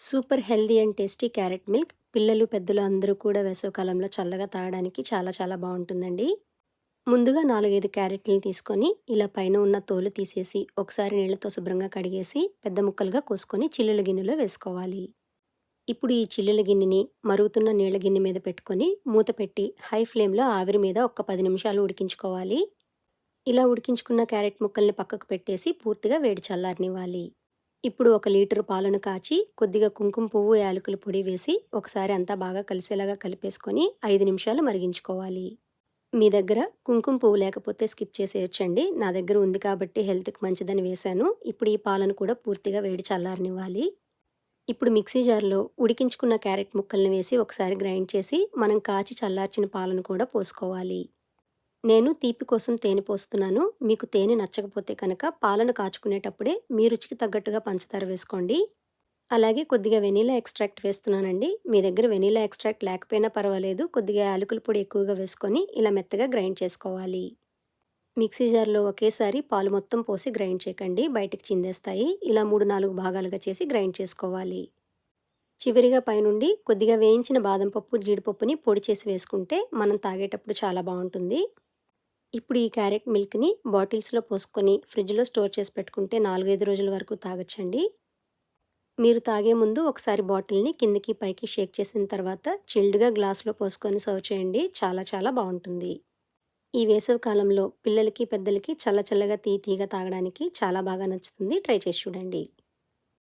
Super healthy and tasty carrot milk పిల్లలు, పెద్దలు అందరూ కూడా వేసవికాలంలో చల్లగా తాగడానికి చాలా చాలా బావుంటుందండి. ముందుగా 4, 5 క్యారెట్‌లని తీసుకొని ఇలా పైన ఉన్న తోలు తీసేసి ఒకసారి నీళ్ళతో శుభ్రంగా కడిగేసి పెద్ద ముక్కలుగా కోసుకొని చిల్లుల గిన్నెలో వేసుకోవాలి. ఇప్పుడు ఈ చిల్లుల గిన్నెని మరుగుతున్న నీళ్ళ గిన్నె మీద పెట్టుకొని మూత పెట్టి హై ఫ్లేమ్‌లో ఆవిరి మీద ఒక 10 నిమిషాలు ఉడికించుకోవాలి. ఇలా ఉడికించుకున్న క్యారెట్ ముక్కల్ని పక్కకు పెట్టేసి పూర్తిగా వేడి చల్లారనివ్వాలి. ఇప్పుడు ఒక లీటరు పాలను కాచి కొద్దిగా కుంకుమ పువ్వు, యాలకుల పొడి వేసి ఒకసారి అంతా బాగా కలిసేలాగా కలిపేసుకొని 5 నిమిషాలు మరిగించుకోవాలి. మీ దగ్గర కుంకుమ పువ్వు లేకపోతే స్కిప్ చేసేయొచ్చండి. నా దగ్గర ఉంది కాబట్టి హెల్త్‌కి మంచిదని వేశాను. ఇప్పుడు ఈ పాలను కూడా పూర్తిగా వేడి చల్లారనివ్వాలి. ఇప్పుడు మిక్సీ జార్‌లో ఉడికించుకున్న క్యారెట్ ముక్కల్ని వేసి ఒకసారి గ్రైండ్ చేసి మనం కాచి చల్లార్చిన పాలను కూడా పోసుకోవాలి. నేను తీపి కోసం తేనె పోస్తున్నాను. మీకు తేనె నచ్చకపోతే కనుక పాలను కాచుకునేటప్పుడే మీ రుచికి తగ్గట్టుగా పంచదార వేసుకోండి. అలాగే కొద్దిగా వెనిల్లా ఎక్స్ట్రాక్ట్ వేస్తున్నానండి. మీ దగ్గర వెనిల్లా ఎక్స్ట్రాక్ట్ లేకపోయినా పర్వాలేదు. కొద్దిగా యాలకుల పొడి ఎక్కువగా వేసుకొని ఇలా మెత్తగా గ్రైండ్ చేసుకోవాలి. మిక్సీ జార్‌లో ఒకేసారి పాలు మొత్తం పోసి గ్రైండ్ చేయకండి. బయటికి చిందేస్తాయి. ఇలా 3, 4 భాగాలుగా చేసి గ్రైండ్ చేసుకోవాలి. చివరిగా పైనుండి కొద్దిగా వేయించిన బాదం పప్పు, జీడిపప్పుని పొడి చేసి వేసుకుంటే మనం తాగేటప్పుడు చాలా బావుంటుంది. ఇప్పుడు ఈ క్యారెట్ మిల్క్‌ని బాటిల్స్‌లో పోసుకొని ఫ్రిడ్జ్‌లో స్టోర్ చేసి పెట్టుకుంటే 4, 5 రోజుల వరకు తాగొచ్చండి. మీరు తాగే ముందు ఒకసారి బాటిల్‌ని కిందకి పైకి షేక్ చేసిన తర్వాత చిల్డ్‌గా గ్లాస్‌లో పోసుకొని సర్వ్ చేయండి. చాలా చాలా బావుంటుంది. ఈ వేసవి కాలంలో పిల్లలకి, పెద్దలకి చల్ల చల్లగా తీయగా తాగడానికి చాలా బాగా నచ్చుతుంది. ట్రై చేసి చూడండి.